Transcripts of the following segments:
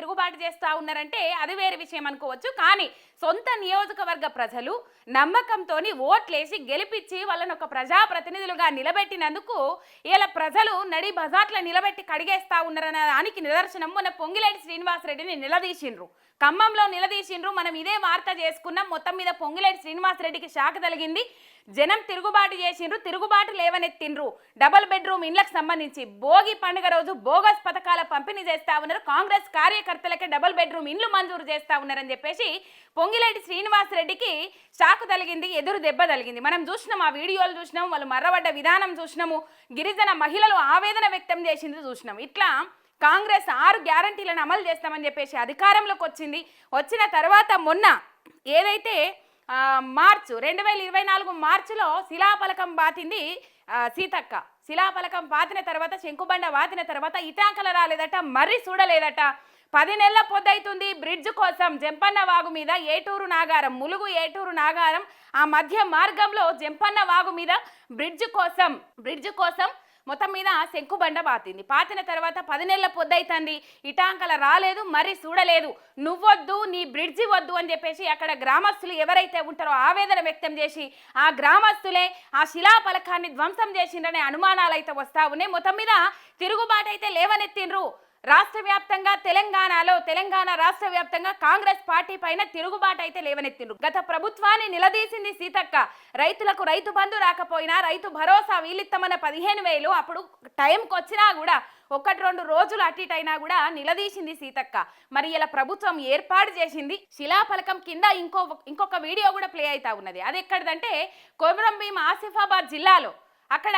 తిరుగుబాటు చేస్తూ ఉన్నారంటే అది వేరే విషయం అనుకోవచ్చు. కానీ సొంత నియోజకవర్గ ప్రజలు నమ్మకంతో ఓట్లేసి గెలిపించి వాళ్ళని ఒక ప్రజాప్రతినిధులుగా నిలబెట్టినందుకు ఇలా ప్రజలు నడి బజార్ల నిలబెట్టి కడిగేస్తా ఉన్నారన్న దానికి నిదర్శనం మొన్న పొంగిలేటి శ్రీనివాసరెడ్డిని నిలదీసిండ్రు, ఖమ్మంలో నిలదీసిండ్రు. మనం ఇదే వార్త చేసుకున్నాం. మొత్తం మీద పొంగిలేటి శ్రీనివాసరెడ్డికి షాక్ తగిలింది. జనం తిరుగుబాటు చేసిండ్రు, తిరుగుబాటు లేవనెత్తిండ్రు. డబుల్ బెడ్రూమ్ ఇండ్లకు సంబంధించి భోగి పండుగ రోజు బోగస్ పథకాల పంపిణీ చేస్తా ఉన్నారు. కాంగ్రెస్ కార్యకర్తలకే డబుల్ బెడ్రూమ్ ఇండ్లు మంజూరు చేస్తా ఉన్నారని చెప్పేసి పొంగిలేటి శ్రీనివాసరెడ్డికి షాకు తగిలింది, ఎదురు దెబ్బ తగిలింది. మనం చూసినాం, ఆ వీడియోలు చూసినాం, వాళ్ళు మర్రబడ్డ విధానం చూసినాము, గిరిజన మహిళలు ఆవేదన వ్యక్తం చేసింది చూసినాం. ఇట్లా కాంగ్రెస్ 6 గ్యారంటీలను అమలు చేస్తామని చెప్పేసి అధికారంలోకి వచ్చింది. వచ్చిన తర్వాత మొన్న ఏదైతే మార్చు 2024 మార్చిలో శిలాఫలకం బాతింది సీతక్క. శిలాఫలకం పాతిన తర్వాత, శంకుబండ వాతిన తర్వాత ఇటాంకల రాలేదట, మర్రి చూడలేదట. 10 నెలల పొద్దైతుంది బ్రిడ్జ్ కోసం జంపన్న వాగు మీద ఏటూరు నాగారం, ములుగు ఏటూరు నాగారం ఆ మధ్య మార్గంలో జంపన్న వాగు మీద బ్రిడ్జ్ కోసం మొత్తం మీద శంకుబండ పాతింది. పాతిన తర్వాత 10 నెలల పొద్దైతుంది, ఇటాంకల రాలేదు, మరి చూడలేదు. నువ్వొద్దు, నీ బ్రిడ్జి వద్దు అని చెప్పేసి అక్కడ గ్రామస్తులు ఎవరైతే ఉంటారో ఆవేదన వ్యక్తం చేసి ఆ గ్రామస్తులే ఆ శిలాఫలకాన్ని ధ్వంసం చేసిండ్రనే అనుమానాలు అయితే వస్తా ఉన్నాయి. మొత్తం మీద తిరుగుబాటు అయితే లేవనెత్తిండ్రు. రాష్ట్ర వ్యాప్తంగా తెలంగాణ రాష్ట్ర వ్యాప్తంగా కాంగ్రెస్ పార్టీ పైన తిరుగుబాటు అయితే లేవనెత్తిండ్రు. గత ప్రభుత్వాన్ని నిలదీసింది సీతక్క. రైతులకు రైతు బంధు రాకపోయినా రైతు భరోసా వీళ్ళిత్తమన్న 15,000 అప్పుడు టైంకి వచ్చినా కూడా 1-2 రోజులు అటు ఇటు అయినా కూడా నిలదీసింది సీతక్క. మరి ఇలా ప్రభుత్వం ఏర్పాటు చేసింది. శిలాఫలకం కింద ఇంకొక వీడియో కూడా ప్లే అవుతా ఉన్నది. అది ఎక్కడిదంటే కొమరంభీం ఆసిఫాబాద్ జిల్లాలో అక్కడ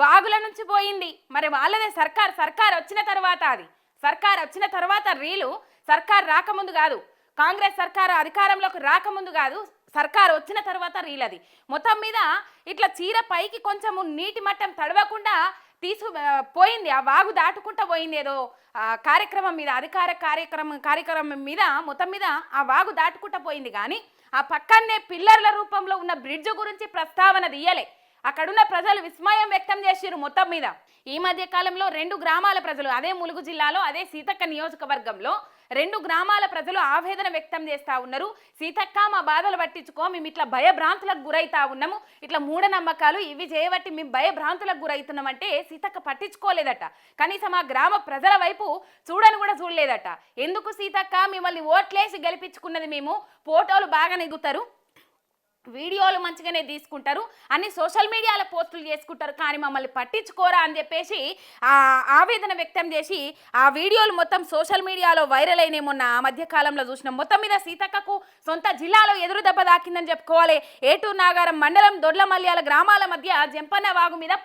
వాగుల నుంచి పోయింది. మరి వాళ్ళదే సర్కార్ వచ్చిన తర్వాత రీలు సర్కార్ రాకముందు కాదు, కాంగ్రెస్ సర్కారు అధికారంలోకి రాకముందు కాదు, సర్కార్ వచ్చిన తర్వాత రీల్ అది. మొత్తం మీద ఇట్లా చీర పైకి కొంచెము నీటి మట్టం తడవకుండా పోయింది, ఆ వాగు దాటుకుంటూ పోయింది. ఏదో కార్యక్రమం మీద, అధికార కార్యక్రమం మీద మొత్తం మీద ఆ వాగు దాటుకుంటూ పోయింది. కానీ ఆ పక్కనే పిల్లర్ల రూపంలో ఉన్న బ్రిడ్జ్ గురించి ప్రస్తావన తీయలే. అక్కడున్న ప్రజలు విస్మయం వ్యక్తం చేసిరు. మొత్తం మీద ఈ మధ్య కాలంలో 2 గ్రామాల ప్రజలు, అదే ములుగు జిల్లాలో అదే సీతక్క నియోజకవర్గంలో 2 గ్రామాల ప్రజలు ఆవేదన వ్యక్తం చేస్తూ ఉన్నారు. సీతక్క, మా బాధలు పట్టించుకో, మేము ఇట్లా భయభ్రాంతులకు గురైతా ఉన్నాము, ఇట్లా మూఢనమ్మకాలు ఇవి చేయబట్టి మేము భయభ్రాంతులకు గురవుతున్నామంటే సీతక్క పట్టించుకోలేదట. కనీసం ఆ గ్రామ ప్రజల వైపు చూడలేదట. ఎందుకు సీతక్క, మిమ్మల్ని ఓట్లేసి గెలిపించుకున్నది మేము, ఫోటోలు బాగా నెగుతారు, వీడియోలు మంచిగానే తీసుకుంటారు, అన్ని సోషల్ మీడియాలో పోస్టులు చేసుకుంటారు, కానీ మమ్మల్ని పట్టించుకోరా అని చెప్పేసి ఆవేదన వ్యక్తం చేసి ఆ వీడియోలు మొత్తం సోషల్ మీడియాలో వైరల్ అయినాయి. మొన్న ఆ మధ్య కాలంలో చూసినాం. మొత్తం మీద సీతక్కకు సొంత జిల్లాలో ఎదురు దెబ్బ దాకిందని చెప్పుకోవాలి. ఏటూరు నాగారం మండలం దొడ్లమల్యాల గ్రామాల మధ్య జంపన్న వాగు మీద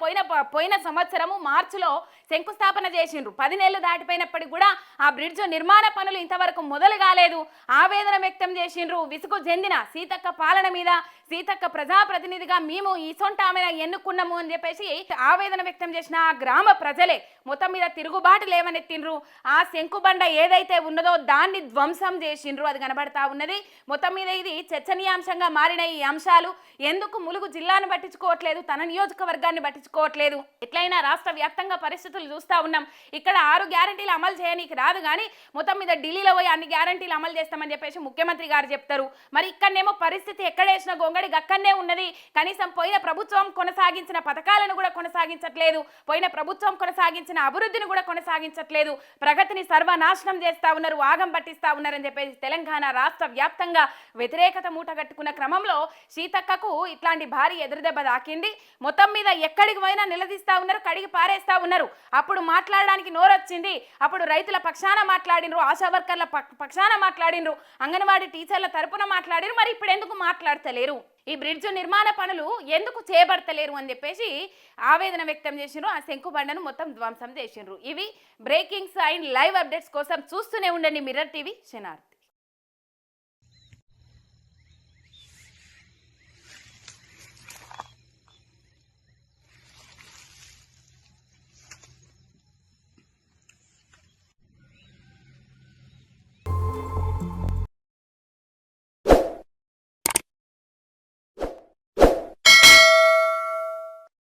పోయిన సంవత్సరము మార్చిలో శంకుస్థాపన చేసిండ్రు. 10 నెలలు దాటిపోయినప్పటికీ కూడా ఆ బ్రిడ్జ్ నిర్మాణ పనులు ఇంతవరకు మొదలు కాలేదు. ఆవేదన వ్యక్తం చేసిండ్రు. విసుగు చెందిన సీతక్క పాలన మీద, సీతక్క ప్రజాప్రతినిధిగా మేము ఈ సొంత ఆమెను ఎన్నుకున్నాము అని చెప్పేసి ఆవేదన వ్యక్తం చేసిన ఆ గ్రామ ప్రజలే మొత్తం మీద తిరుగుబాటు లేవనెత్తిండ్రు. ఆ శంకుబండ ఏదైతే ఉన్నదో దాన్ని ధ్వంసం చేసిండ్రు. అది కనబడతా ఉన్నది. మొత్తం మీద ఇది చర్చనీయాంశంగా మారిన ఈ అంశాలు ఎందుకు ములుగు జిల్లాను పట్టించుకోవట్లేదు, తన నియోజకవర్గాన్ని పట్టించుకోవట్లేదు, ఎట్లయినా రాష్ట్ర వ్యాప్తంగా పరిస్థితులు చూస్తూ ఉన్నాం. ఇక్కడ 6 గ్యారంటీలు అమలు చేయనీకి రాదు, కానీ మొత్తం మీద ఢిల్లీలో పోయి అన్ని గ్యారంటీలు అమలు చేస్తామని చెప్పేసి ముఖ్యమంత్రి గారు చెప్తారు. మరి ఇక్కడనేమో పరిస్థితి ఎక్కడేసిన గొంగడి గక్కనే ఉన్నది. కనీసం పోయిన ప్రభుత్వం కొనసాగించిన పథకాలను కూడా కొనసాగించట్లేదు, పోయిన ప్రభుత్వం కొనసాగించిన అభివృద్ధిని కూడా కొనసాగించట్లేదు, ప్రగతిని సర్వనాశనం చేస్తా ఉన్నారు, ఆగం పట్టిస్తా ఉన్నారని చెప్పేసి తెలంగాణ రాష్ట్ర వ్యాప్తంగా వ్యతిరేకత మూటగట్టుకున్న క్రమంలో సీతక్కకు ఇట్లాంటి భారీ ఎదురుదెబ్బ దాకింది. మొత్తం మీద ఎక్కడికి పోయినా నిలదీస్తా ఉన్నారు, కడిగి పారేస్తా ఉన్నారు. అప్పుడు మాట్లాడడానికి నోరొచ్చింది, అప్పుడు రైతుల పక్షాన మాట్లాడినరు, ఆశా వర్కర్ల పక్షాన మాట్లాడినరు, అంగన్వాడీ టీచర్ల తరపున మాట్లాడినరు. మరి ఇప్పుడు ఎందుకు మాట్లాడతలేరు, ఈ బ్రిడ్జ్ నిర్మాణ పనులు ఎందుకు చేపడతలేరు అని చెప్పేసి ఆవేదన వ్యక్తం చేసిండ్రు. ఆ శంకుబండను మొత్తం ధ్వంసం చేసిండ్రు. ఇవి బ్రేకింగ్స్ అండ్ లైవ్ అప్డేట్స్ కోసం చూస్తూనే ఉండండి మిర్రర్ టీవీ. శనార్థి.